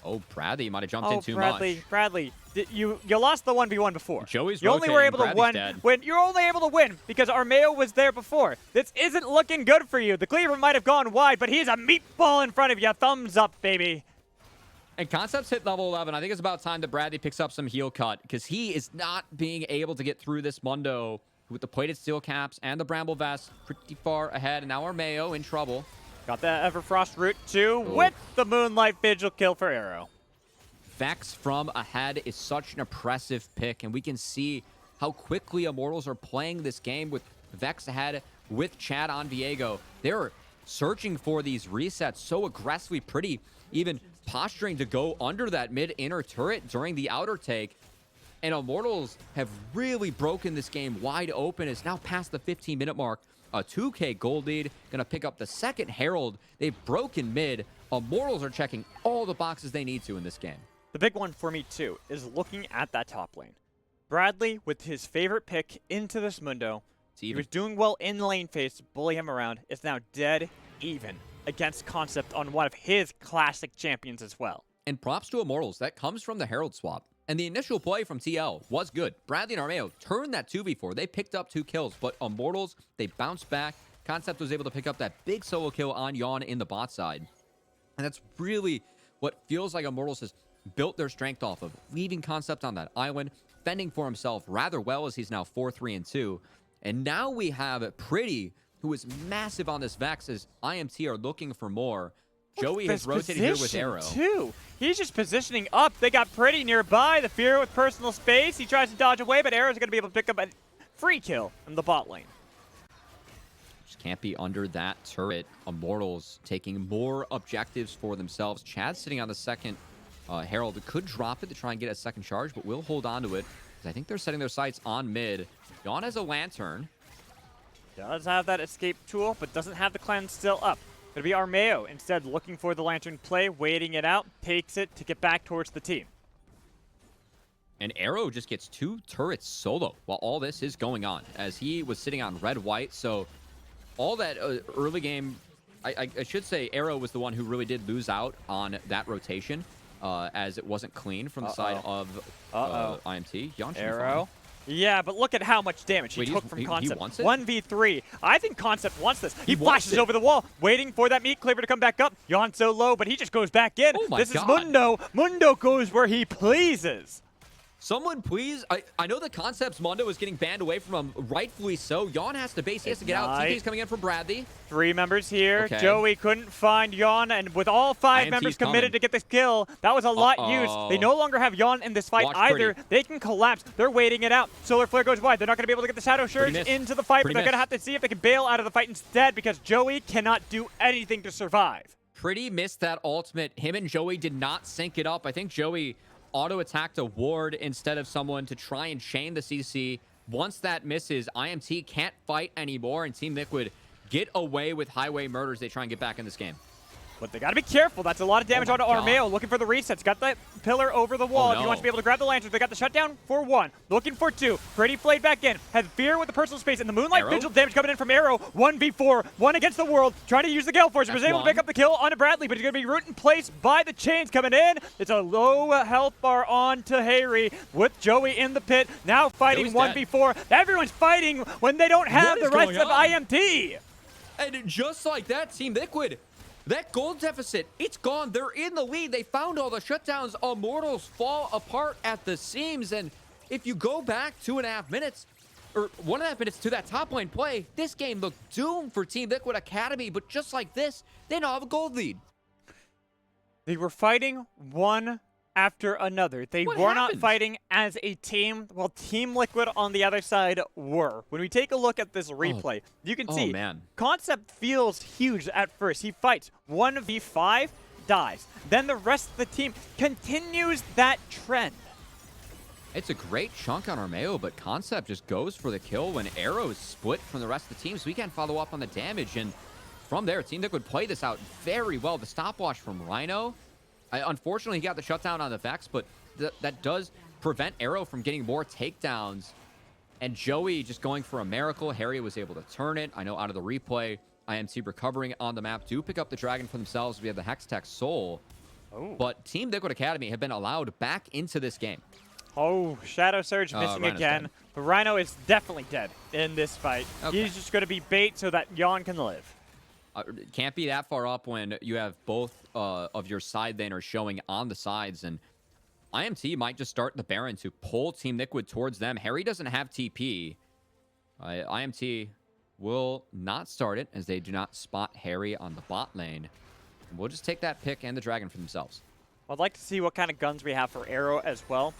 Oh, Bradley might have jumped in too much. Bradley, you lost the 1v1 before. Joey's you only were able to win. You're only able to win because Armeo was there before. This isn't looking good for you. The Cleaver might have gone wide, but he's a meatball in front of you. Thumbs up, baby. And Concepts hit level 11. I think it's about time that Bradley picks up some heal cut because he is not being able to get through this Mundo with the plated steel caps and the Bramble Vest pretty far ahead. And now Armeo in trouble. Got that Everfrost route too with the Moonlight Vigil kill for Arrow. Vex from ahead is such an impressive pick, and we can see how quickly Immortals are playing this game with Vex ahead with Chad on Viego. They're searching for these resets so aggressively, Pretty even posturing to go under that mid-inner turret during the outer take. And Immortals have really broken this game wide open. It's now past the 15-minute mark. A 2K gold lead, gonna pick up the second Herald. They've broken mid. Immortals are checking all the boxes they need to in this game. The big one for me too is looking at that top lane. Bradley, with his favorite pick into this Mundo, he was doing well in lane phase to bully him around, is now dead even against Concept on one of his classic champions as well. And props to Immortals, that comes from the Herald swap. And the initial play from TL was good. Bradley and Armeo turned that 2v4. They picked up 2 kills, but Immortals, they bounced back. Concept was able to pick up that big solo kill on Yon in the bot side. And that's really what feels like Immortals has built their strength off of, leaving Concept on that island, fending for himself rather well as he's now 4-3-2. And now we have Pretty who is massive on this Vex as IMT are looking for more. Joey This has rotated here with position, Arrow. too. He's just positioning up. They got pretty nearby. The Fear with personal space. He tries to dodge away, but Arrow's going to be able to pick up a free kill in the bot lane. Just can't be under that turret. Immortals taking more objectives for themselves. Chad sitting on the second Herald could drop it to try and get a second charge, but will hold on to it. I think they're setting their sights on mid. Yawn has a lantern. Does have that escape tool, but doesn't have the cleanse still up. It'll be Armeo instead looking for the lantern play, waiting it out, takes it to get back towards the team. And Arrow just gets 2 turrets solo while all this is going on, as he was sitting on red-white. So all that early game, I should say Arrow was the one who really did lose out on that rotation, as it wasn't clean from the side of IMT. Yawn should be fine. Arrow. Yeah, but look at how much damage he Wait, took from Concept. He wants it? 1v3. I think Concept wants this. He wants flashes it. over the wall, waiting for that meat cleaver to come back up. Yawn so low, but he just goes back in. Oh my This God. is Mundo. Mundo goes where he pleases. Someone please, I know the Concept's Mondo is getting banned away from him, rightfully so. Yawn has to base, he has to get out. TP's coming in from Bradley. 3 members here. Okay. Joey couldn't find Yawn, and with all 5 IMT's members committed coming. to get this kill, that was a lot used. They no longer have Yawn in this fight Watch either. Pretty. They can collapse. They're waiting it out. Solar Flare goes wide. They're not going to be able to get the Shadow Surge missed. into the fight, but Pretty they're going to have missed. to see if they can bail out of the fight instead because Joey cannot do anything to survive. Pretty missed that ultimate. Him and Joey did not sync it up. I think Joey auto-attacked a ward instead of someone to try and chain the CC. Once that misses, IMT can't fight anymore, and Team Liquid get away with highway murders. They try and get back in this game. But they got to be careful. That's a lot of damage Oh onto my God. Armeo. Looking for the resets. Got that pillar over the wall. Oh, If he no. wants to be able to grab the lantern, they got the shutdown for 1. Looking for 2. Pretty flayed back in. Had Fear with the personal space. And the Moonlight Arrow? Vigil damage coming in from Arrow. 1v4. 1 against the world. Trying to use the Gale Force. Was That's able to pick one. up the kill onto Bradley, but he's going to be root in place by the chains coming in. It's a low health bar on to Harry with Joey in the pit. Now fighting Joey's dead. 1v4. Everyone's fighting when they don't have What the is rest going of on? IMT. And just like that, Team Liquid, that gold deficit, it's gone. They're in the lead. They found all the shutdowns. Immortals fall apart at the seams. And if you go back 2.5 minutes, or 1.5 minutes to that top lane play, this game looked doomed for Team Liquid Academy. But just like this, they now have a gold lead. They were fighting one after another. They What were not happened? fighting as a team, while Team Liquid on the other side were. When we take a look at this replay, you can see man. Concept feels huge at first. He fights 1v5, dies. Then the rest of the team continues that trend. It's a great chunk on Armeo, but Concept just goes for the kill when Arrow is split from the rest of the team, so he can't follow up on the damage. And from there, Team Liquid play this out very well. The stopwatch from Rhino. Unfortunately, he got the shutdown on the Vex, but that does prevent Arrow from getting more takedowns. And Joey just going for a miracle. Harry was able to turn it. I know out of the replay, IMT recovering on the map. Do pick up the Dragon for themselves. We have the Hextech Soul. Oh. But Team Liquid Academy have been allowed back into this game. Oh, Shadow Surge missing Rhino's again. dead. But Rhino is definitely dead in this fight. Okay. He's just going to be bait so that Yawn can live. Can't be that far up when you have both of your side laners showing on the sides. And IMT might just start the Baron to pull Team Liquid towards them. Harry doesn't have TP. IMT will not start it as they do not spot Harry on the bot lane. And we'll just take that pick and the Dragon for themselves. I'd like to see what kind of guns we have for Arrow as well.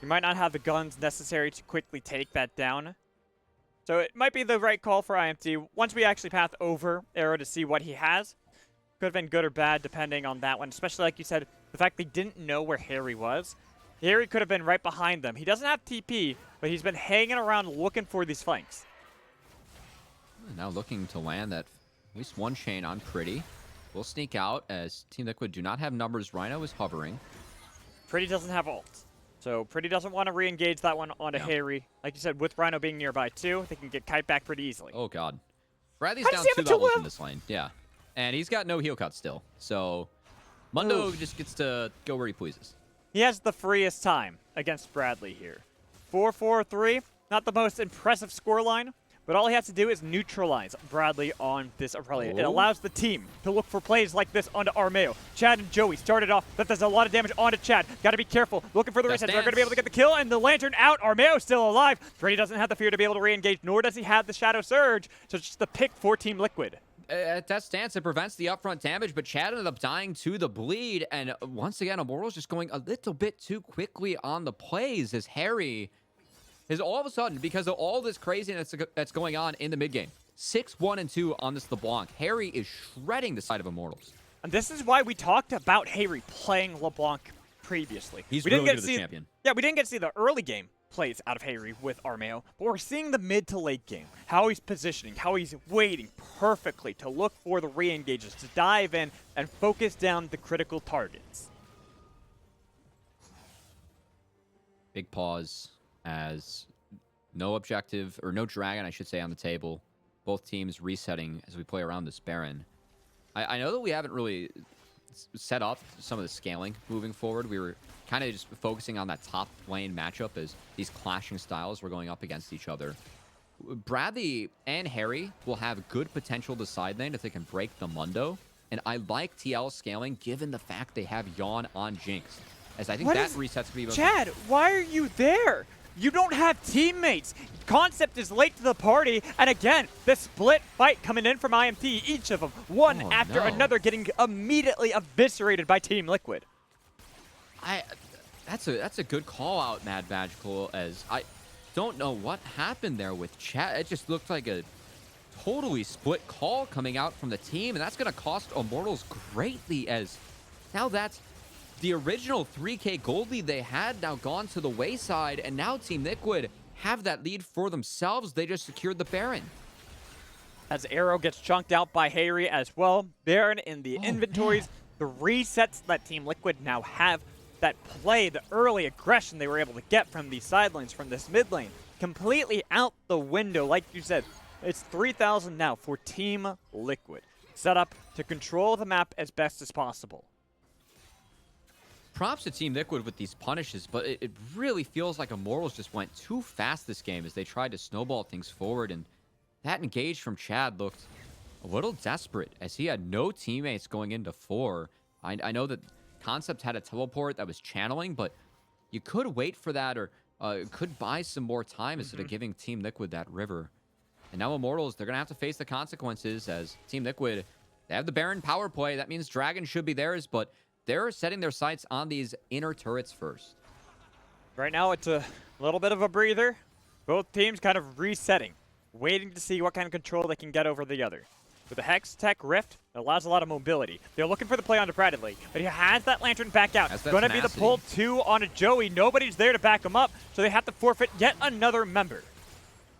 You might not have the guns necessary to quickly take that down. So it might be the right call for IMT. Once we actually path over Arrow to see what he has, could have been good or bad depending on that one. Especially like you said, the fact they didn't know where Harry was. Harry could have been right behind them. He doesn't have TP, but he's been hanging around looking for these flanks. Now looking to land that at least one chain on Pretty. We'll sneak out as Team Liquid do not have numbers. Rhino is hovering. Pretty doesn't have ult. So Pretty doesn't want to re-engage that one onto Harry. Like you said, with Rhino being nearby too, they can get kite back pretty easily. Oh, God. Bradley's How down does he 2 have a two levels in live? this lane. Yeah. And he's got no heal cut still. So Mundo Oof. just gets to go where he pleases. He has the freest time against Bradley here. 4-4-3, not the most impressive scoreline, but all he has to do is neutralize Bradley on this Aurelia. It Oh. allows the team to look for plays like this onto Armeo. Chad and Joey started off. That does a lot of damage onto Chad. Got to be careful. Looking for the resets. They're going to be able to get the kill, and the Lantern out. Armeo still alive. Freddy doesn't have the fear to be able to re-engage, nor does he have the Shadow Surge. So it's just the pick for Team Liquid. At that stance, it prevents the upfront damage, but Chad ended up dying to the bleed. And once again, Immortals just going a little bit too quickly on the plays as Harry is all of a sudden, because of all this craziness that's going on in the mid game, 6-1-2 on this LeBlanc. Harry is shredding the side of Immortals. And this is why we talked about Harry playing LeBlanc previously. He's we really didn't good get as a champion. Yeah, we didn't get to see the early game plays out of Harry with Armeo, but we're seeing the mid to late game, how he's positioning, how he's waiting perfectly to look for the re-engages, to dive in and focus down the critical targets. Big pause as no objective, or no dragon, I should say, on the table. Both teams resetting as we play around this Baron. I know that we haven't really set up some of the scaling moving forward. We were kind of just focusing on that top lane matchup as these clashing styles were going up against each other. Bradley and Harry will have good potential to side lane if they can break the Mundo. And I like TL scaling given the fact they have Yawn on Jinx. As I think that resets me. Chad, why are you there? You don't have teammates. Concept is late to the party. And again, the split fight coming in from IMT, each of them, one after another, getting immediately eviscerated by Team Liquid. That's a good call out, Mad Magical, as I don't know what happened there with Chad. It just looked like a totally split call coming out from the team, and that's going to cost Immortals greatly, as now that's the original 3K gold lead they had now gone to the wayside, and now Team Liquid have that lead for themselves. They just secured the Baron. As Arrow gets chunked out by Harry as well. Baron in the inventories. The resets that Team Liquid now have, that play, the early aggression they were able to get from these sidelines, from this mid lane, completely out the window. Like you said, it's 3,000 now for Team Liquid. Set up to control the map as best as possible. Props to Team Liquid with these punishes, but it really feels like Immortals just went too fast this game as they tried to snowball things forward, and that engage from Chad looked a little desperate as he had no teammates going into 4. I know that Concept had a teleport that was channeling, but you could wait for that, or could buy some more time instead of giving Team Liquid that river. And now Immortals, they're going to have to face the consequences as Team Liquid, they have the Baron power play. That means Dragon should be theirs, but they're setting their sights on these inner turrets first. Right now, it's a little bit of a breather. Both teams kind of resetting, waiting to see what kind of control they can get over the other. With the Hex Tech Rift, it allows a lot of mobility. They're looking for the play onto Bradley, but he has that Lantern back out. Going to be the pull 2 onto Joey. Nobody's there to back him up, so they have to forfeit yet another member.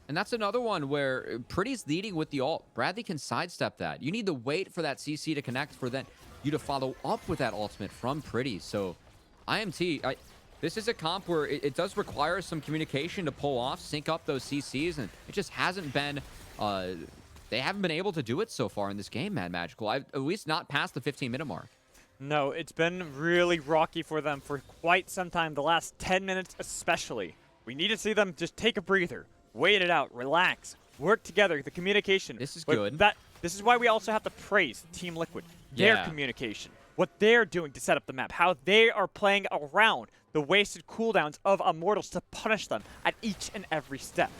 And that's another one where Pretty's leading with the ult. Bradley can sidestep that. You need to wait for that CC to connect for then you to follow up with that ultimate from Pretty. So IMT, this is a comp where it does require some communication to pull off, sync up those CCs, and it just hasn't been, they haven't been able to do it so far in this game, Mad Magical. At least not past the 15-minute mark. No, it's been really rocky for them for quite some time, the last 10 minutes especially. We need to see them just take a breather, wait it out, relax, work together, the communication. This is good. This is why we also have to praise Team Liquid, their communication, what they're doing to set up the map, how they are playing around the wasted cooldowns of Immortals to punish them at each and every step.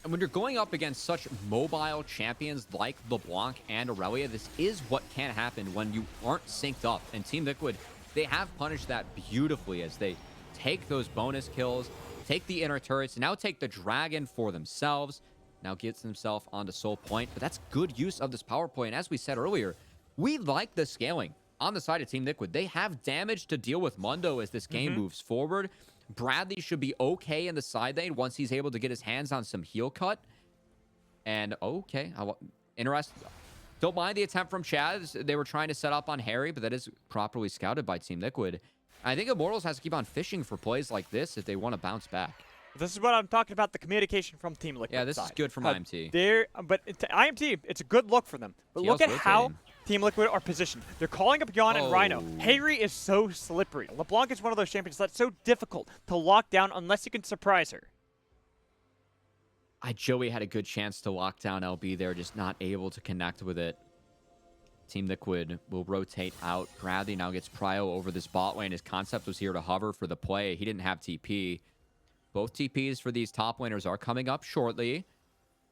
And when you're going up against such mobile champions like LeBlanc and Aurelia, this is what can happen when you aren't synced up. And Team Liquid, they have punished that beautifully as they take those bonus kills, take the inner turrets, and now take the Dragon for themselves. Now gets himself onto Soul Point, but that's good use of this power play. And as we said earlier, we like the scaling on the side of Team Liquid. They have damage to deal with Mundo as this game moves forward. Bradley should be okay in the side lane once he's able to get his hands on some heal cut. And okay, interesting. Don't mind the attempt from Chad. They were trying to set up on Harry, but that is properly scouted by Team Liquid. I think Immortals has to keep on fishing for plays like this if they want to bounce back. This is what I'm talking about, the communication from Team Liquid. Yeah, this is good from IMT. IMT, it's a good look for them. But look at how Team Liquid are positioned. They're calling up Yawn and Rhino. Harry is so slippery. LeBlanc is one of those champions that's so difficult to lock down unless you can surprise her. Joey had a good chance to lock down LB there, just not able to connect with it. Team Liquid will rotate out. Bradley now gets prio over this bot lane. His concept was here to hover for the play. He didn't have TP. Both TPs for these top laners are coming up shortly.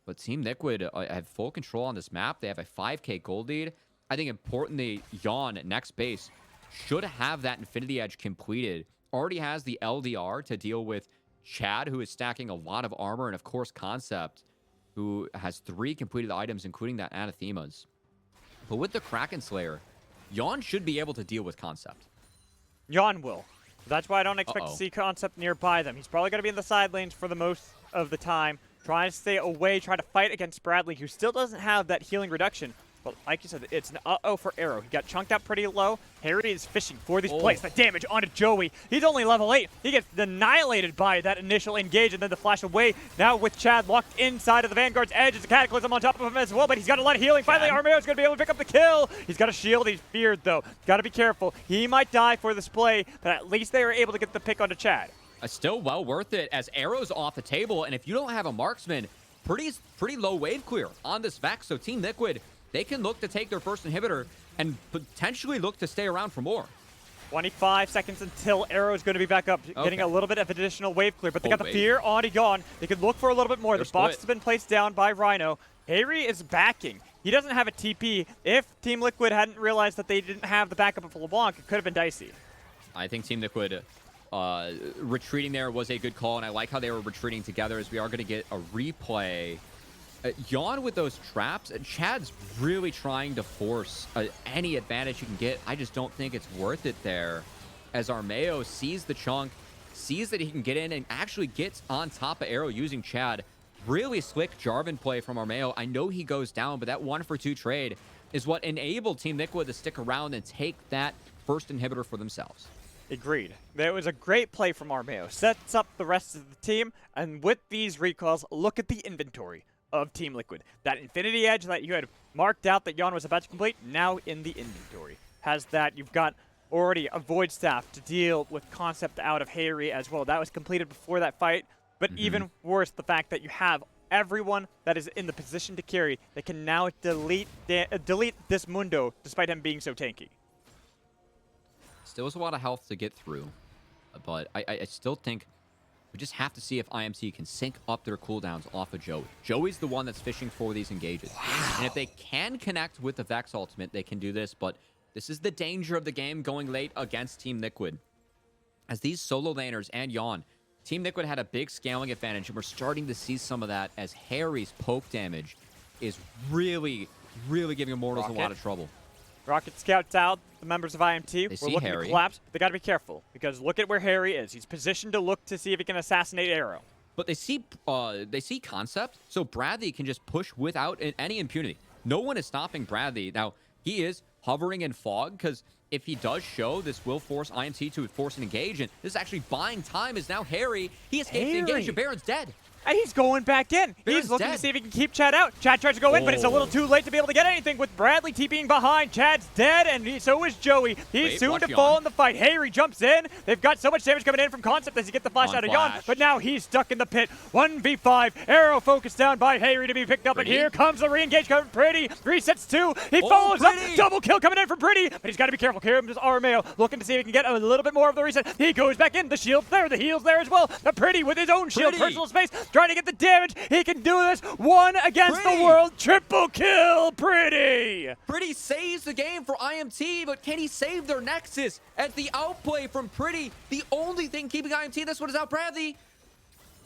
But Team Liquid have full control on this map. They have a 5k gold lead. I think importantly, Yawn, next base, should have that Infinity Edge completed. Already has the LDR to deal with Chad, who is stacking a lot of armor, and of course Concept, who has 3 completed items, including that Anathemas. But with the Kraken Slayer, Yawn should be able to deal with Concept. Yawn will. That's why I don't expect to see Concept nearby them. He's probably going to be in the side lanes for the most of the time, trying to stay away, try to fight against Bradley, who still doesn't have that healing reduction. But like you said, it's an uh-oh for Arrow. He got chunked out pretty low. Harry is fishing for these plays. The damage onto Joey. He's only level 8. He gets annihilated by that initial engage and then the flash away. Now with Chad locked inside of the Vanguard's edge. It's a Cataclysm on top of him as well, but he's got a lot of healing. Finally, Armeo's going to be able to pick up the kill. He's got a shield. He's feared, though. Got to be careful. He might die for this play, but at least they were able to get the pick onto Chad. Still well worth it as Arrow's off the table, and if you don't have a marksman, pretty low wave clear on this Vex, so Team Liquid, they can look to take their first inhibitor and potentially look to stay around for more. 25 seconds until Arrow's going to be back up, getting a little bit of additional wave clear, but they got the fear already gone. They could look for a little bit more. The box has been placed down by Rhino. Harry is backing. He doesn't have a TP. If Team Liquid hadn't realized that they didn't have the backup of LeBlanc, it could have been dicey. I think Team Liquid retreating there was a good call, and I like how they were retreating together, as we are going to get a replay. Yawn with those traps. Chad's really trying to force any advantage you can get. I just don't think it's worth it there, as Armeo sees the chunk, sees that he can get in, and actually gets on top of Arrow using Chad. Really slick Jarvan play from Armeo. I know he goes down, but that 1-for-2 trade is what enabled Team Liquid to stick around and take that first inhibitor for themselves. Agreed. That was a great play from Armeo. Sets up the rest of the team, and with these recalls, look at the inventory of Team Liquid. That Infinity Edge that you had marked out that Yawn was about to complete, now in the inventory. Has that. You've got already a Void Staff to deal with Concept out of Harry as well. That was completed before that fight, but even worse, the fact that you have everyone that is in the position to carry that can now delete this Mundo, despite him being so tanky. Still has a lot of health to get through, but I still think we just have to see if IMT can sync up their cooldowns off of Joey. Joey's the one that's fishing for these engages. And if they can connect with the Vex ultimate, they can do this, but this is the danger of the game going late against Team Liquid. As these solo laners and Yawn, Team Liquid had a big scaling advantage, and we're starting to see some of that as Harry's poke damage is really giving Immortals a lot of trouble. Rocket scouts out the members of IMT. We're looking to collapse. They got to be careful, because look at where Harry is. He's positioned to look to see if he can assassinate Arrow. But they see Concept, so Bradley can just push without any impunity. No one is stopping Bradley. Now, he is hovering in fog, because if he does show, this will force IMT to force an engage, and this is actually buying time, as now Harry, he escapes the engage, and Baron's dead. And he's going back in. He's looking to see if he can keep Chad out. Chad tries to go in, but it's a little too late to be able to get anything with Bradley TPing behind. Chad's dead, and so is Joey. He's soon to fall in the fight. Harry jumps in. They've got so much damage coming in from Concept as he gets the flash out of Yawn, but now he's stuck in the pit. 1v5. Arrow focused down by Harry to be picked up, and here comes the re-engage coming. Pretty resets 2. He follows up. Double kill coming in from Pretty, but he's got to be careful. Here comes Armeo looking to see if he can get a little bit more of the reset. He goes back in. The shield's there. The heal's there as well. But Pretty with his own shield, personal space, trying to get the damage. He can do this. One against the world. Triple kill. Pretty saves the game for IMT, but can he save their Nexus? As the outplay from Pretty, the only thing keeping IMT this one is out Bradley.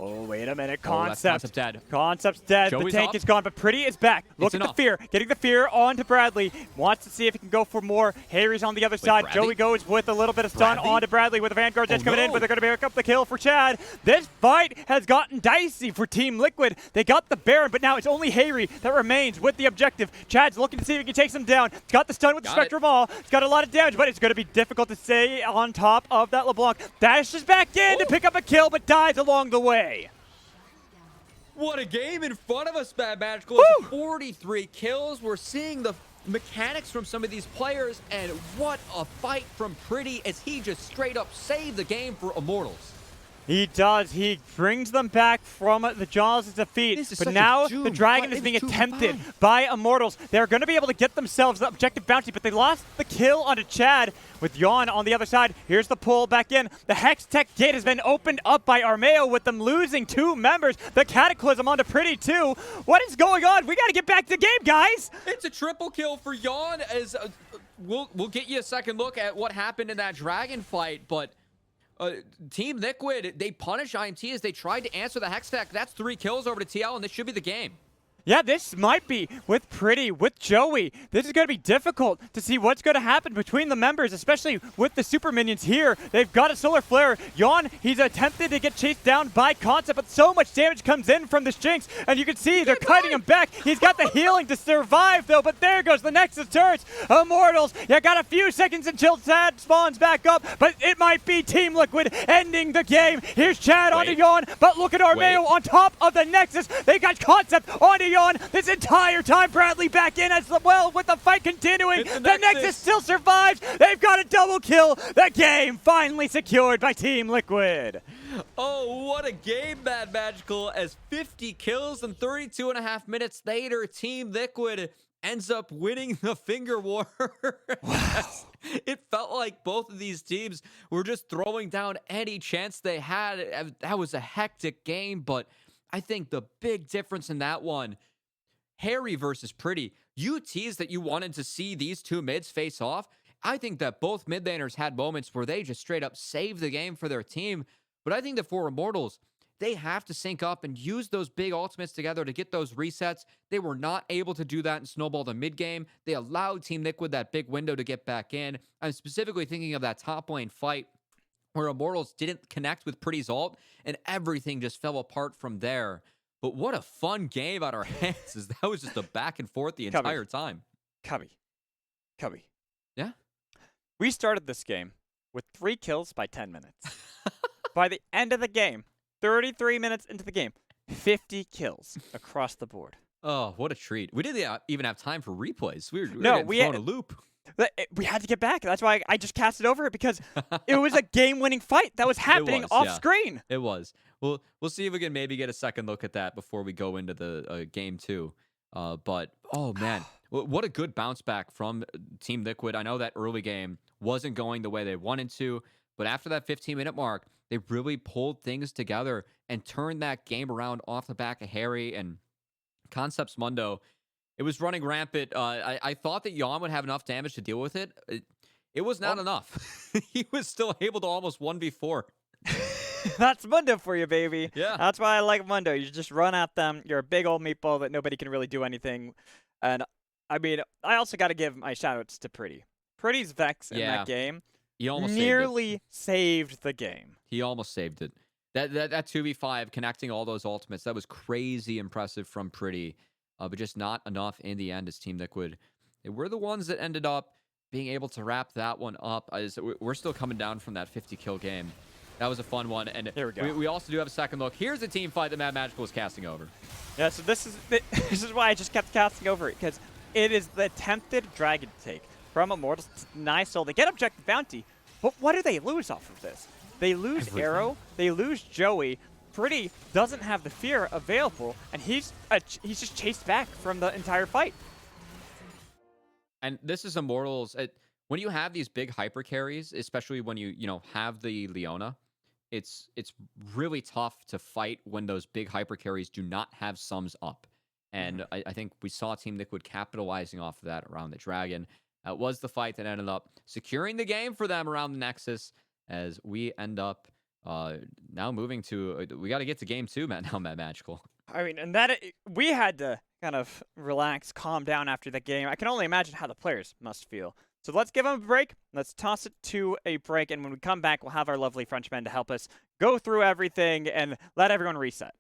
Oh, wait a minute. Concept's dead. Concept's dead. Joey's the tank is gone, but Pretty is back. Look at the fear. Getting the fear onto Bradley. Wants to see if he can go for more. Harry's on the other side. Bradley? Joey goes with a little bit of stun onto Bradley with the Vanguard's edge coming in, but they're going to pick up the kill for Chad. This fight has gotten dicey for Team Liquid. They got the Baron, but now it's only Harry that remains with the objective. Chad's looking to see if he can take them down. He's got the stun with the Spectrum Ball. It's got a lot of damage, but it's going to be difficult to stay on top of that LeBlanc. Dashes back in to pick up a kill, but dies along the way. What a game in front of us, Bad Magical. 43 kills. We're seeing the mechanics from some of these players, and what a fight from Pretty as he just straight up saved the game for Immortals. He does. He brings them back from the jaws of defeat. But now the dragon is being attempted by Immortals. They're going to be able to get themselves the objective bounty, but they lost the kill onto Chad with Yawn on the other side. Here's the pull back in. The Hex Tech gate has been opened up by Armeo with them losing 2 members. The Cataclysm onto Pretty too. What is going on? We got to get back to the game, guys. It's a triple kill for Yawn as we'll get you a second look at what happened in that dragon fight, but Team Liquid, they punish IMT as they tried to answer the Hex Tech. That's 3 kills over to TL, and this should be the game. Yeah, this might be with Pretty, with Joey. This is going to be difficult to see what's going to happen between the members, especially with the super minions here. They've got a solar flare. Yawn, he's attempted to get chased down by Concept, but so much damage comes in from this Jinx, and you can see they're kiting him back. He's got the healing to survive, though, but there goes the Nexus turrets. Immortals, you got a few seconds until Chad spawns back up, but it might be Team Liquid ending the game. Here's Chad onto Yawn, but look at Armeo on top of the Nexus. They got Concept onto Yawn this entire time. Bradley back in as well with the fight continuing. The Nexus still survives. They've got a double kill. The game finally secured by Team Liquid. Oh, what a game, Mad Magical, as 50 kills and 32.5 minutes later, Team Liquid ends up winning the Finger War. Wow. It felt like both of these teams were just throwing down any chance they had. That was a hectic game, but I think the big difference in that one, Harry versus Pretty, you teased that you wanted to see these 2 mids face off. I think that both mid laners had moments where they just straight up saved the game for their team. But I think that for Immortals, they have to sync up and use those big ultimates together to get those resets. They were not able to do that in Snowball the mid game. They allowed Team Liquid that big window to get back in. I'm specifically thinking of that top lane fight where Immortals didn't connect with Pretty's ult, and everything just fell apart from there. But what a fun game out our hands, as that was just a back and forth the entire time. Cubby. Yeah? We started this game with 3 kills by 10 minutes. By the end of the game, 33 minutes into the game, 50 kills across the board. Oh, what a treat. We didn't even have time for replays. We were thrown a loop. We had to get back. That's why I just cast it over it, because it was a game-winning fight that was happening off screen. It was. We'll see if we can maybe get a second look at that before we go into the game 2. But, oh, man, what a good bounce back from Team Liquid. I know that early game wasn't going the way they wanted to, but after that 15-minute mark, they really pulled things together and turned that game around off the back of Harry and Concepts Mundo. It was running rampant. I thought that Yawn would have enough damage to deal with it. It was not enough. He was still able to almost 1v4. That's Mundo for you, baby. Yeah. That's why I like Mundo. You just run at them. You're a big old meatball that nobody can really do anything. And, I mean, I also got to give my shout-outs to Pretty. Pretty's Vex in that game he almost nearly saved the game. He almost saved it. That 2v5, connecting all those ultimates, that was crazy impressive from Pretty. But just not enough in the end as Team Liquid. They were the ones that ended up being able to wrap that one up. As we're still coming down from that 50-kill game. That was a fun one. And here we go. We also do have a second look. Here's the team fight that Mad Magical was casting over. Yeah, so this is why I just kept casting over it, because it is the attempted dragon take from Immortals to deny Soul. They get objective bounty, but what do they lose off of this? They lose Everything. Arrow, they lose Joey. Pretty doesn't have the fear available, and he's just chased back from the entire fight. And this is Immortals. When you have these big hyper carries, especially when you have the Leona, it's really tough to fight when those big hyper carries do not have sums up. And I think we saw Team Liquid capitalizing off of that around the Dragon. That was the fight that ended up securing the game for them around the Nexus, as we end up now moving to we got to get to game 2, Mad Magical. I mean, and that we had to kind of relax, calm down after the game. I can only imagine how the players must feel. So let's give them a break. Let's toss it to a break, and when we come back, we'll have our lovely Frenchmen to help us go through everything and let everyone reset.